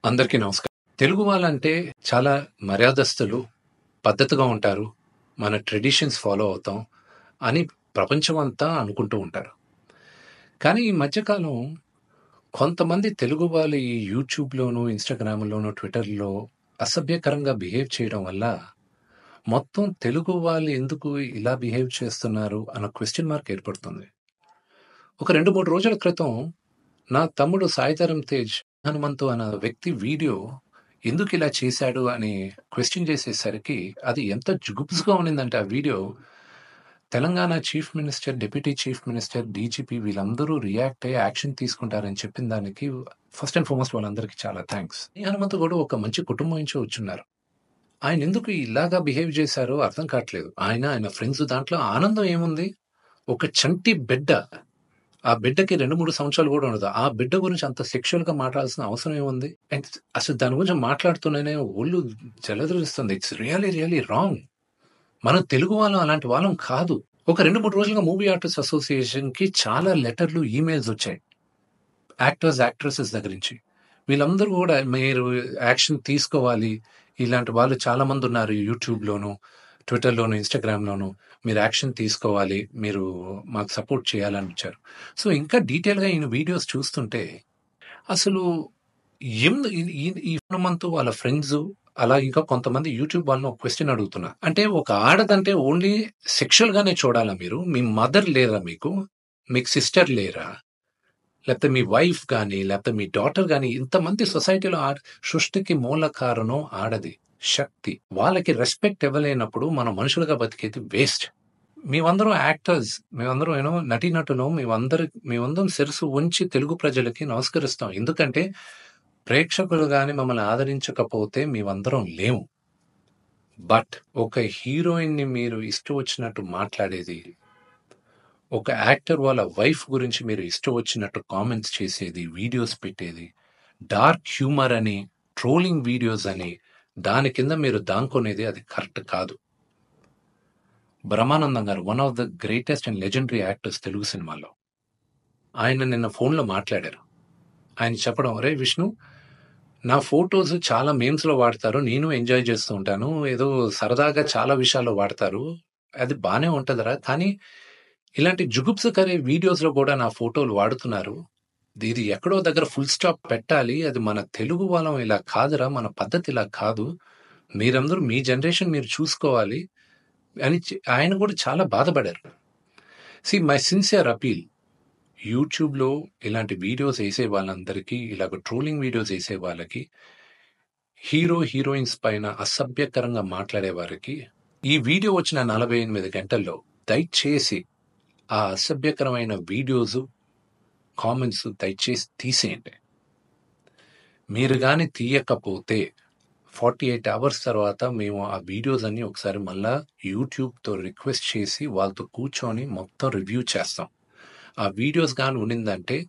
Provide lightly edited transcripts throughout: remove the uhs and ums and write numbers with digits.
అందరికీ నమస్కారం. తెలుగు వాళ్ళంటే చాలా మర్యాదస్తులు, పద్ధతిగా ఉంటారు. మన ట్రెడిషన్స్ ఫాలో అవుతాం అని ప్రపంచమంతా అనుకుంటూ ఉంటారు. కానీ ఈ మధ్యకాలం కొంతమంది తెలుగు వాళ్ళు ఈ యూట్యూబ్‌లోను, ఇన్‌స్టాగ్రామ్‌లోను, ట్విట్టర్‌లో అసభ్యకరంగా బిహేవ్ చేయడం వల్ల మొత్తం తెలుగు వాళ్ళు ఎందుకు ఇలా బిహేవ్ చేస్తున్నారు అన్న క్వెషన్ మార్క్ ఏర్పడుతుంది. ఒక 2, 3 రోజుల క్రితం నా తమ్ముడు 'సాయిధరమ్ తేజ్' హనుమంతు అన్న వ్యక్తి వీడియో ఎందుకిలా చేశాడు అని క్వెషన్ చేసేసరికి అది ఎంత జుగుప్సగా ఉండిందంటే ఆ video Telangana chief minister, deputy chief minister, DGP వీళ్ళందరూ రియాక్ట్ అయ్యి యాక్షన్ తీసుకుంటారని చెప్పిన దానికి ఫస్ట్ అండ్ ఫార్మోస్ట్ వాళ్ళందరికీ చాలా థాంక్స్. ఈ హనుమంతు కూడా ఒక మంచి కుటుంబం నుంచి వచ్చున్నారు. ఆయన ఎందుకు ఇలాగా బిహేవ్ చేశారో అర్థం కావట్లేదు. ఆయన ఫ్రెండ్స్ దాంట్లో ఆనందం ఏముంది? ఒక చంటి బిడ్డ ఆ బిడ్డకి 2, 3 సంవత్సరాలు కూడా ఉండదు. ఆ బిడ్డ గురించి అంత సెక్సువల్‌గా మాట్లాడాల్సిన అవసరం ఏముంది? అండ్ అసలు దాని గురించి మాట్లాడుతూనే ఒళ్ళు జలదరిస్తుంది. It's really wrong. మనం తెలుగు వాళ్ళం అలాంటి వాళ్ళం కాదు. ఒక 2, 3 రోజులుగా మూవీ ఆర్టిస్ట్ అసోసియేషన్‌కి చాలా లెటర్‌లు, ఈమెయిల్స్ వచ్చాయి. యాక్టర్స్, యాక్ట్రెసెస్ దగ్గర నుంచి. వీళ్ళందరూ కూడా మీరు యాక్షన్ తీసుకోవాలి. ఇలాంటి వాళ్ళు చాలా మంది ఉన్నారు యూట్యూబ్‌లోను, ట్విట్టర్‌లోను, ఇన్‌స్టాగ్రామ్‌లోను. మీరు యాక్షన్ తీసుకోవాలి. మీరు మాకు సపోర్ట్ చేయాలని ఇచ్చారు. సో, ఇంకా డీటెయిల్‌గా ఈయన వీడియోస్ చూస్తుంటే అసలు ఈ హనుమంతు వాళ్ళ ఫ్రెండ్సు అలా ఇంకా కొంతమంది యూట్యూబ్ వాళ్ళని ఒక క్వెషన్ అడుగుతున్నా. అంటే ఒక ఆడదంటే ఓన్లీ సెక్షువల్‌గానే చూడాలా మీరు? మీ మదర్ లేరా మీకు? మీకు సిస్టర్ లేరా? లేకపోతే మీ వైఫ్ గాని, లేకపోతే మీ డాటర్ గాని ఇంతమంది సొసైటీలో సృష్టికి మూల కారణం ఆడది. శక్తి. వాళ్ళకి రెస్పెక్ట్ ఇవ్వలేనప్పుడు మనం మనుషులుగా బతికేది వేస్ట్. మేమందరం యాక్టర్స్. మేమందరం నటీనటులం. మేమందరం శిరస్సు వంచి తెలుగు ప్రజలకి నమస్కరిస్తాం. ఎందుకంటే ప్రేక్షకులు గాని మమ్మల్ని ఆదరించకపోతే మేమందరం లేము. బట్ ఒక హీరోయిన్‌ని మీరు ఇష్టం వచ్చినట్టు మాట్లాడేది, ఒక యాక్టర్ వాళ్ళ వైఫ్ గురించి మీరు ఇష్టం వచ్చినట్టు కామెంట్స్ చేసేది, వీడియోస్ పెట్టేది, డార్క్ హ్యూమర్ అని, ట్రోలింగ్ వీడియోస్ అని, దాని కింద మీరు దాంకునేది అది కరెక్ట్ కాదు. బ్రహ్మానందం గారు one of the greatest and legendary actors Telugu సినిమాలో. ఆయన నిన్న ఫోన్‌లో మాట్లాడారు. ఆయన చెప్పడం, "అరేయ్ విష్ణు, నా ఫోటోస్ చాలా మీమ్స్‌లో వాడతారు. నేను ఎంజాయ్ చేస్తూ ఉంటాను. ఏదో సరదాగా చాలా విషయాల్లో వాడతారు. అది బానే ఉంటదిరా. కానీ ఇలాంటి జుగుప్సకర వీడియోస్‌లో కూడా నా ఫోటోలు వాడుతున్నారు. ఇది ఎక్కడో దగ్గర ఫుల్ స్టాప్ పెట్టాలి. అది మన తెలుగు వాళ్ళం ఇలా కాదురా. మన పద్ధతి ఇలా కాదు. మీరందరూ మీ జనరేషన్ మీరు చూసుకోవాలి" అని ఆయన కూడా చాలా బాధపడారు. మై సిన్సియర్ అపీల్ యూట్యూబ్‌లో ఇలాంటి వీడియోస్ ఏసే వాళ్ళందరికీ, ఇలాగ ట్రోలింగ్ వీడియోస్ ఏసే వాళ్ళకి, హీరోయిన్స్ పైన అసభ్యకరంగా మాట్లాడే వారికి, ఈ వీడియో వచ్చిన 48 గంటల్లో దయచేసి ఆ అసభ్యకరమైన వీడియోసు, కామెంట్స్ దయచేసి తీసేయండి. మీరు గాని తీయకపోతే 48 అవర్స్ తర్వాత మేము ఆ వీడియోస్ అన్నీ ఒకసారి మళ్ళా యూట్యూబ్‌తో రిక్వెస్ట్ చేసి వాళ్ళతో కూర్చొని మొత్తం రివ్యూ చేస్తాం. ఆ వీడియోస్ గాని ఉండిందంటే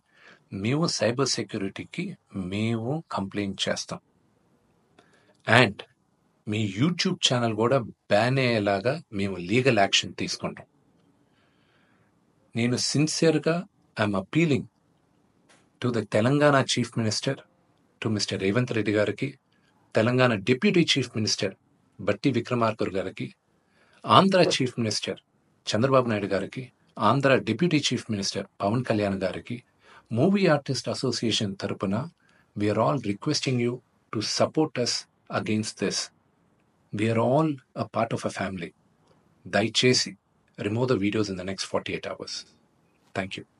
మేము సైబర్ సెక్యూరిటీకి కంప్లెయింట్ చేస్తాం. అండ్ మీ యూట్యూబ్ ఛానల్ కూడా బ్యాన్ అయ్యేలాగా మేము లీగల్ యాక్షన్ తీసుకుంటాం. నేను సిన్సియర్‌గా I'm appealing to the Telangana chief minister, to Mister Revanth Reddy గారికి, Telangana deputy chief minister Bhatti Vikramarka గారికి, ఆంధ్ర చీఫ్ మినిస్టర్ చంద్రబాబు నాయుడు గారికి, Andhra deputy chief minister Pawan Kalyan గారికి, మూవీ ఆర్టిస్ట్ అసోసియేషన్ తరపున we are all requesting you to support us against this. We are all a part of a family. దయచేసి remove the videos in the next 48 hours. Thank you.